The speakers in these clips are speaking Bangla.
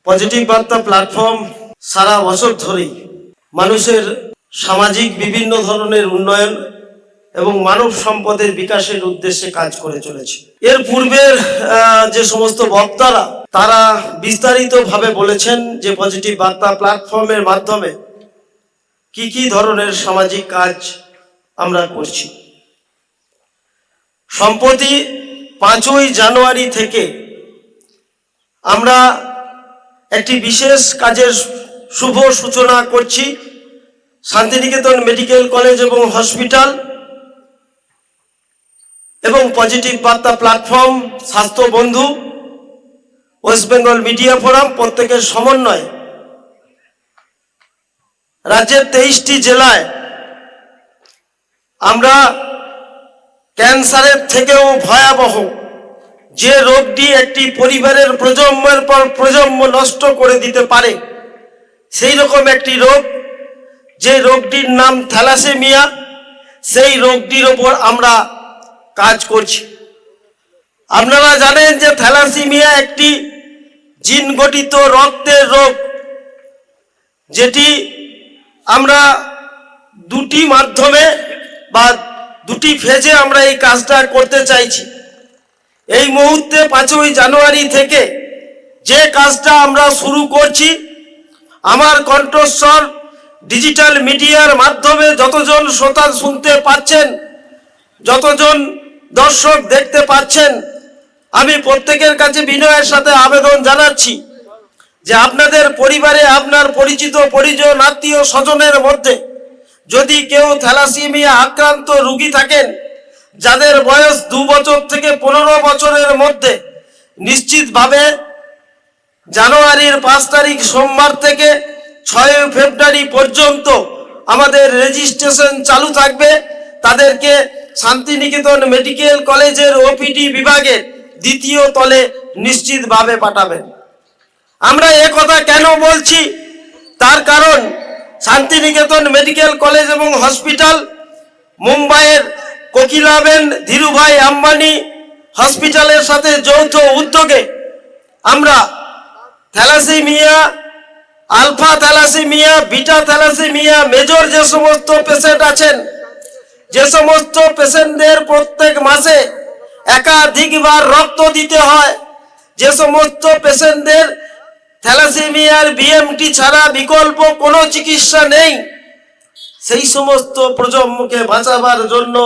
পজিটিভ বার্তা প্ল্যাটফর্ম সারা বছর ধরেই মানুষের সামাজিক বিভিন্ন ধরনের উন্নয়ন এবং মানব সম্পদের বিকাশের উদ্দেশ্যে কাজ করে চলেছে। এর পূর্বের যে সমস্ত বক্তারা তারা বিস্তারিতভাবে বলেছেন যে পজিটিভ বার্তা প্ল্যাটফর্মের মাধ্যমে কি কি ধরনের সামাজিক কাজ আমরা করছি। সম্প্রতি 5ই জানুয়ারি থেকে আমরা একটি বিশেষ কাজের শুভ সূচনা করছি। শান্তিনিকেতন মেডিকেল কলেজ এবং হসপিটাল এবং পজিটিভ বার্তা প্ল্যাটফর্ম, স্বাস্থ্য বন্ধু, ওয়েস্ট বেঙ্গল মিডিয়া ফোরাম প্রত্যেকের সমন্বয়ে রাজ্যের 23টি জেলায় আমরা ক্যান্সারের থেকেও ভয়াবহ যে রোগটি একটি পরিবারের প্রজন্মের পর প্রজন্ম নষ্ট করে দিতে পারে, সেই রকম একটি রোগ, যে রোগটির নাম থ্যালাসেমিয়া, সেই রোগটির ওপর আমরা কাজ করছি। আপনারা জানেন যে থ্যালাসেমিয়া একটি জিনগঠিত রক্তের রোগ, যেটি আমরা দুটি মাধ্যমে বা দুটি ফেজে আমরা এই কাজটা করতে চাইছি। এই মুহূর্তে 5ই জানুয়ারি থেকে যে কাজটা আমরা শুরু করছি, আমার কণ্ঠস্বর ডিজিটাল মিডিয়ার মাধ্যমে যতজন শ্রোতা শুনতে পাচ্ছেন, যতজন দর্শক দেখতে পাচ্ছেন, আমি প্রত্যেকের কাছে বিনয়ের সাথে আবেদন জানাচ্ছি যে আপনাদের পরিবারে, আপনার পরিচিত পরিজন, আত্মীয় স্বজনের মধ্যে যদি কেউ থ্যালাসেমিয়া আক্রান্ত রোগী থাকেন, যাদের বয়স 2 বছর থেকে 15 বছরের মধ্যে, নিশ্চিতভাবে জানুয়ারির 5 তারিখ সোমবার থেকে 6 ফেব্রুয়ারি পর্যন্ত আমাদের রেজিস্ট্রেশন চালু থাকবে। তাদেরকে শান্তিনিকেতন মেডিকেল কলেজের ওপিডি বিভাগের 2য় তলে নিশ্চিতভাবে পাঠাবেন। আমরা কথা কেন বলছি, তার কারণ শান্তিনিকেতন মেডিকেল কলেজ এবং হসপিটাল, মুম্বাইয়ের কোকিলাবেন ধীরুভাই আম্বানি হসপিটালের সাথে যৌথ উদ্যোগে আমরা thalassemia, alpha thalassemia, beta thalassemia, major যে সমস্ত পেশেন্ট আছেন, যে সমস্ত পেশেন্টদের প্রত্যেক মাসে একাধিকবার রক্ত দিতে হয়, যে সমস্ত পেশেন্টদের থ্যালাসেমিয়ার বিএমটি ছাড়া বিকল্প কোনো চিকিৎসা নেই, সেই সমস্ত প্রজন্মকে বাঁচাবার জন্য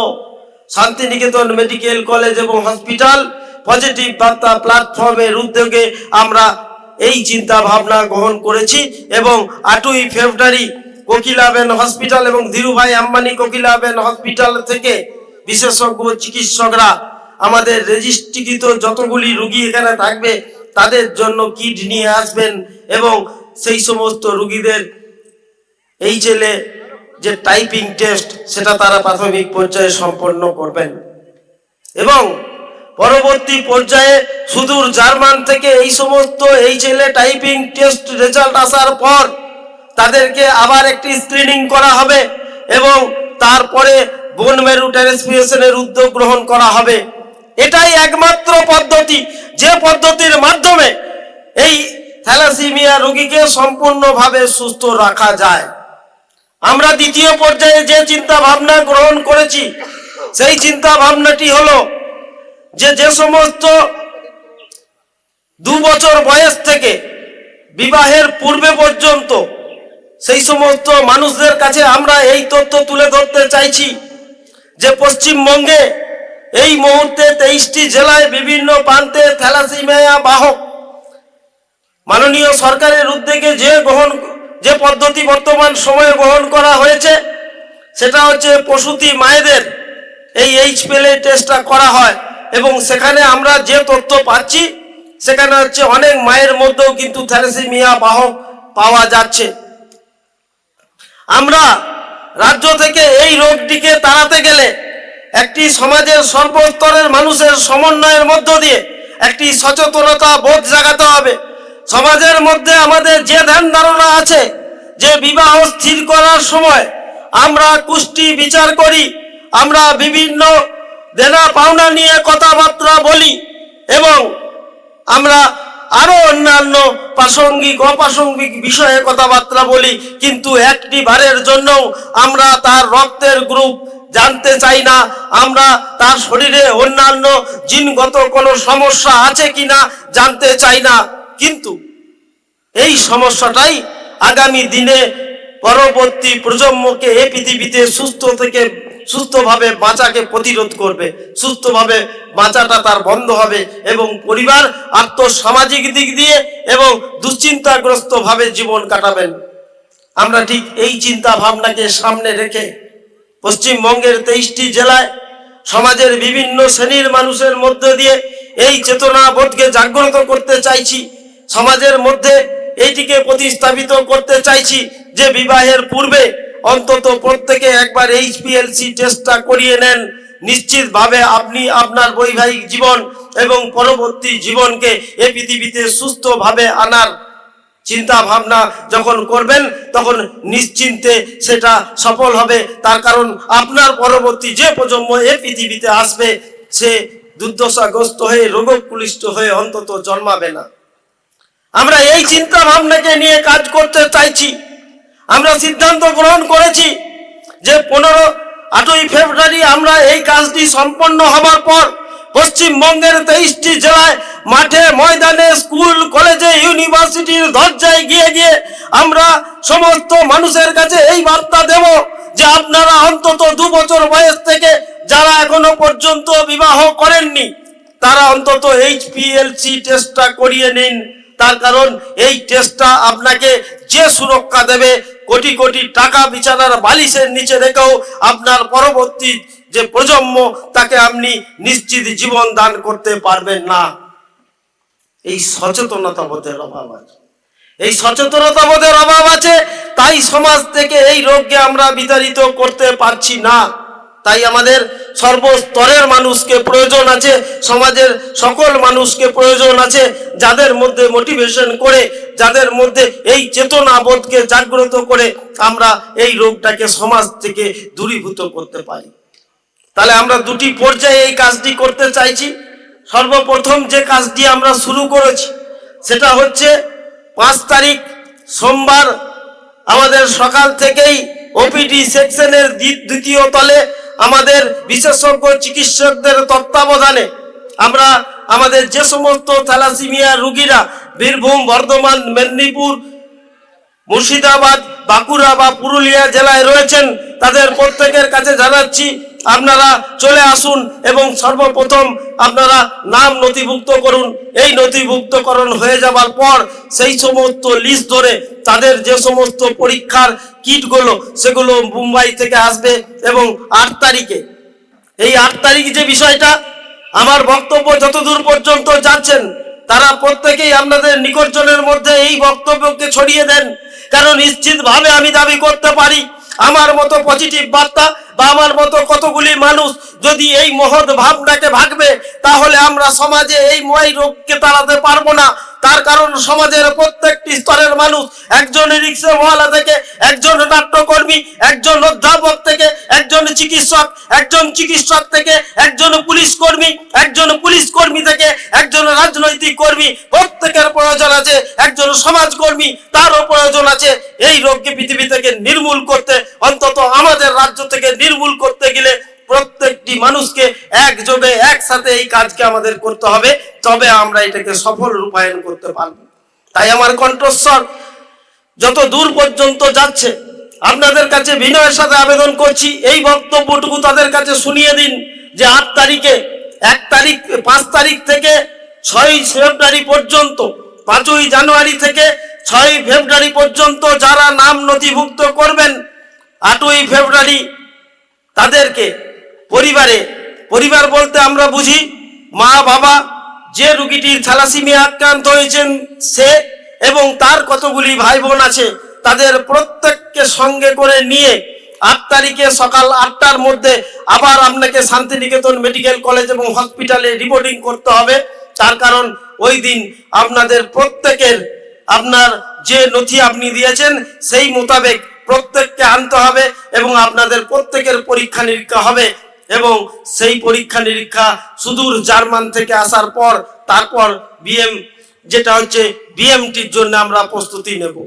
শান্তিনিকেতন মেডিকেল কলেজ এবং হসপিটাল পজিটিভ বার্তা প্ল্যাটফর্মের উদ্যোগে আমরা এই চিন্তা ভাবনা গ্রহণ করেছি। এবং 8ই ফেব্রুয়ারি কোকিলাবেন হসপিটাল এবং ধীরুভাই আম্বানি কোকিলাবেন হসপিটাল থেকে বিশেষজ্ঞ চিকিৎসকরা আমাদের রেজিস্ট্রিকৃত যতগুলি রোগী এখানে থাকবে তাদের জন্য কিট নিয়ে আসবেন এবং সেই সমস্ত রোগীদের এই জেলে যে টাইপিং টেস্ট, সেটা তারা প্রাথমিক পর্যায়ে সম্পন্ন করবেন এবং পরবর্তী পর্যায়ে সুদূর জার্মান থেকে এই সমস্ত এই জেলে টাইপিং টেস্ট রেজাল্ট আসার পর তাদেরকে আবার একটি স্ক্রিনিং করা হবে এবং তারপরে বোন ম্যারো ট্রান্সফিউশনের উদ্যোগ গ্রহণ করা হবে। এটাই একমাত্র পদ্ধতি, যে পদ্ধতির মাধ্যমে এই থ্যালাসেমিয়া রোগীকে সম্পূর্ণভাবে সুস্থ রাখা যায়। আমরা 2য় পর্যায়ে যে চিন্তা ভাবনা গ্রহণ করেছি, সেই চিন্তা ভাবনাটি হলো যে সমস্ত 2 বছর বয়স থেকে বিবাহের পূর্বে পর্যন্ত সেই সমস্ত মানুষদের কাছে আমরা এই তথ্য তুলে ধরতে চাইছি যে পশ্চিমবঙ্গে এই মুহূর্তে 23টি জেলায় বিভিন্ন প্রান্তে থ্যালাসেমিয়া বাহক মাননীয় সরকারের উদ্যোগে যে পদ্ধতি বর্তমান সময়ে গ্রহণ করা হয়েছে, সেটা হচ্ছে প্রসূতি মায়েদের এই HPLA টেস্টটা করা হয় এবং সেখানে আমরা যে তথ্য পাচ্ছি, সেখানে হচ্ছে অনেক মায়ের মধ্যেও কিন্তু থ্যালাসেমিয়া বাহক পাওয়া যাচ্ছে। আমরা রাজ্য থেকে এই রোগটিকে তাড়াতে গেলে একটি সমাজের সর্বস্তরের মানুষের সমন্বয়ের মধ্য দিয়ে একটি সচেতনতা বোধ জাগাতে হবে। সমাজের মধ্যে আমাদের যে ধ্যান ধারণা আছে যে বিবাহ স্থির করার সময় আমরা কুষ্টি বিচার করি, আমরা বিভিন্ন দেনা পাওনা নিয়ে কথাবার্তা বলি এবং আমরা আরো অন্যান্য প্রাসঙ্গিক অপ্রাসঙ্গিক বিষয়ে কথাবার্তা বলি, কিন্তু একটি বারের জন্য আমরা তার রক্তের গ্রুপ জানতে চাই না, আমরা তার শরীরে অন্যান্য জিনগত কোনো সমস্যা আছে কিনা জানতে চাই না। কিন্তু এই সমস্যাটাই আগামী দিনে পরবর্তী প্রজন্মকে এই পৃথিবীতে সুস্থভাবে বাঁচাকে প্রতিরোধ করবে, সুস্থভাবে বাঁচাটা তার বন্ধ হবে এবং পরিবার আর্থসামাজিক দিক দিয়ে এবং দুশ্চিন্তাগ্রস্ত ভাবে জীবন কাটাবেন। আমরা ঠিক এই চিন্তা ভাবনাকে সামনে রেখে পশ্চিমবঙ্গের 23টি জেলায় সমাজের বিভিন্ন শ্রেণীর মানুষের মধ্যে দিয়ে এই চেতনাবোধকে জাগ্রত করতে চাইছি, সমাজের মধ্যে এইটিকে প্রতিস্থাপিত করতে চাইছি যে বিবাহের পূর্বে অন্তত প্রত্যেকে একবার এইচপিএলসি টেস্টটা করিয়ে নেন। নিশ্চিতভাবে আপনি আপনার বৈবাহিক জীবন এবং পরবর্তী জীবনকে এই পৃথিবীতে সুস্থভাবে আনার চিন্তা ভাবনা যখন করবেন তখন নিশ্চিন্তে সেটা সফল হবে। তার কারণ আপনার পরবর্তী যে প্রজন্ম এই পৃথিবীতে আসবে সে দুর্দশাগ্রস্ত হয়ে রোগক্লিষ্ট হয়ে অন্তত জন্মাবে না। আমরা এই চিন্তা ভাবনাকে নিয়ে কাজ করতে চাইছি। আমরা সিদ্ধান্ত গ্রহণ করেছি যে 8ই ফেব্রুয়ারি আমরা এই কাজটি সম্পন্ন হবার পর পশ্চিমবঙ্গের 23টি জেলায় মাঠে ময়দানে স্কুল কলেজে ইউনিভার্সিটির দরজায় গিয়ে গিয়ে আমরা সমস্ত মানুষের কাছে এই বার্তা দেব যে আপনারা অন্তত 2 বছর বয়স থেকে যারা এখনো পর্যন্ত বিবাহ করেননি তারা অন্তত এইচপিএলসি টেস্টটা করিয়ে নিন। তার কারণ এই টেস্টটা আপনাকে যে সুরক্ষা দেবে, কোটি কোটি টাকা বিছানার বালিশের নিচে রেখেও আপনার পরবর্তী যে প্রজন্ম তাকে আপনি নিশ্চিত জীবন দান করতে পারবেন না। এই সচেতনতা বোধের অভাব আছে, এই সচেতনতা বোধের অভাব আছে, তাই সমাজ থেকে এই রোগকে আমরা বিতাড়িত করতে পারছি না। তাই আমাদের সর্বস্তরের মানুষকে প্রয়োজন আছে, সমাজের সকল মানুষকে প্রয়োজন আছে যাদের মধ্যে মোটিভেশন করে, যাদের মধ্যে এই চেতনাবোধকে জাগ্রত করে আমরা এই রোগটাকে সমাজ থেকে দূরীভূত করতে পারি। তাহলে আমরা 2টি পর্যায়ে এই কাজটি করতে চাইছি। সর্বপ্রথম যে কাজটি আমরা শুরু করেছি সেটা হচ্ছে 5 তারিখ সোমবার আমাদের সকাল থেকেই ওপিডি সেকশনের 2য় তলে আমাদের বিশেষজ্ঞ চিকিৎসকদের তত্ত্বাবধানে আমরা আমাদের যে সমস্ত থ্যালাসেমিয়া রোগীরা বীরভূম, বর্ধমান, মেদিনীপুর, মুর্শিদাবাদ, বাঁকুড়া বা পুরুলিয়া জেলায় রয়েছেন তাদের প্রত্যেকের কাছে জানাচ্ছি আপনারা চলে আসুন এবং সর্বপ্রথম আপনারা নাম নথিভুক্ত করুন। এই নথিভুক্তকরণ হয়ে যাবার পর সেই সমস্ত লিস্ট ধরে তাদের যে সমস্ত পরীক্ষার কিটগুলো সেগুলো মুম্বাই থেকে আসবে এবং 8 তারিখে এই 8 তারিখ যে বিষয়টা আমার বক্তব্য যতদূর পর্যন্ত যাচ্ছেন তারা প্রত্যেকেই আপনাদের নিকটজনের মধ্যে এই বক্তব্যকে ছড়িয়ে দেন। কারণ নিশ্চিতভাবে আমি দাবি করতে পারি আমার মতো পজিটিভ বার্তা বা আমার মতো কতগুলি মানুষ যদি এই মহৎ ভাবনাকে ভাগবে তাহলে আমরা সমাজে এই রোগকে তাড়াতে পারবো না। তার কারণ সমাজের প্রত্যেকটি স্তরের মানুষ, একজন রিক্সাওয়ালা থেকে একজন নাট্যকর্মী, একজন অধ্যাপক থেকে একজন চিকিৎসক, একজন চিকিৎসক থেকে একজন পুলিশ কর্মী, একজন পুলিশ কর্মী থেকে একজন রাজনৈতিক কর্মী, প্রত্যেকের প্রয়োজন আছে একজন সমাজকর্মী, তারও প্রয়োজন আছে এই রোগকে পৃথিবী থেকে নির্মূল করতে। অন্তত আমাদের রাজ্য থেকে নির্মূল করতে গেলে প্রত্যেকটি মানুষকে একযোগে একসাথে এই কাজকে আমাদের করতে হবে, তবে আমরা এটাকে সফল রূপায়ণ করতে পারব। তাই আমার কণ্ঠস্বর যত দূর পর্যন্ত যাচ্ছে আপনাদের কাছে বিনয়ের সাথে আবেদন করছি এই বক্তব্যটুকু তাদের কাছে শুনিয়ে দিন যে 8 তারিখে 5 তারিখ থেকে 6ই ফেব্রুয়ারি পর্যন্ত, 5ই জানুয়ারি থেকে 6ই ফেব্রুয়ারি পর্যন্ত যারা নাম নথিভুক্ত করবেন 8ই ফেব্রুয়ারি তাদেরকে পরিবার বলতে আমরা বুঝি মা বাবা, যে রোগীটির থ্যালাসেমিয়া আক্রান্ত হয়েছেন সে এবং তার কতগুলি ভাই বোন আছে তাদের প্রত্যেককে সঙ্গে করে নিয়ে 8 তারিখে সকাল 8টার মধ্যে আবার আপনাকে শান্তিনিকেতন মেডিকেল কলেজ এবং হসপিটালে রিপোর্টিং করতে হবে। তার কারণ ওই দিন আপনাদের প্রত্যেকের আপনার যে নথি আপনি দিয়েছেন সেই মোতাবেক প্রত্যেককে আনতে হবে এবং আপনাদের প্রত্যেকের পরীক্ষা নিরীক্ষা হবে এবং সেই পরীক্ষা নিরীক্ষা সুদূর জার্মান থেকে আসার পর তারপর যেটা হচ্ছে বিএমটির জন্য আমরা প্রস্তুতি নেব।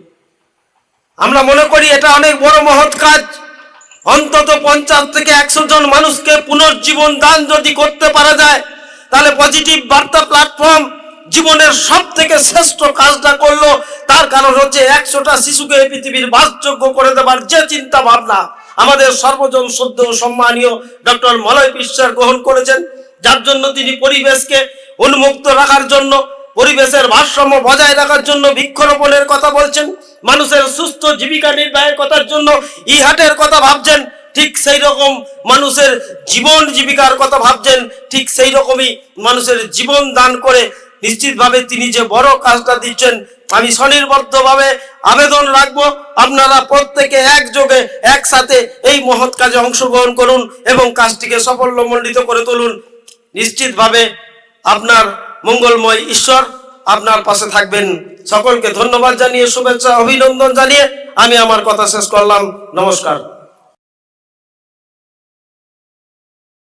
আমরা মনে করি এটা অনেক বড় মহৎ কাজ। অন্তত 50 থেকে 100 জন মানুষকে পুনর্জীবন দান যদি করতে পারা যায়, তাহলে পজিটিভ বার্তা প্ল্যাটফর্ম জীবনের সব থেকে শ্রেষ্ঠ কাজটা করলো। তার কারণ হচ্ছে 100টা শিশুকে এই পৃথিবীর বাসযোগ্য করে দেবার যে চিন্তা ভাবনা আমাদের সর্বজন শ্রদ্ধ সম্মানীয় ডক্টর মলয় বিশ্বাস গ্রহণ করেছেন, যার জন্য তিনি পরিবেশকে উন্মুক্ত রাখার জন্য, পরিবেশের ভারসাম্য বজায় রাখার জন্য বৃক্ষরোপণের কথা বলছেন, মানুষের সুস্থ জীবিকা নির্বাহের কথার জন্য ইহাটের কথা ভাবছেন, ঠিক সেই রকম মানুষের জীবন জীবিকার কথা ভাবছেন, ঠিক সেই রকমই মানুষের জীবন দান করে নিশ্চিতভাবে তিনি যে বড় কাজটা দিচ্ছেন, আমি স্বনির্বদ্ধভাবে আবেদন রাখবো আপনারা প্রত্যেকে একযোগে একসাথে এই মহৎ কাজে অংশগ্রহণ করুন এবং কাজটিকে সাফল্যমণ্ডিত করে তুলুন। নিশ্চিতভাবে আপনার মঙ্গলময় ঈশ্বর আপনার পাশে থাকবেন। সকলকে ধন্যবাদ জানিয়ে, শুভেচ্ছা অভিনন্দন জানিয়ে আমি আমার কথা শেষ করলাম। নমস্কার।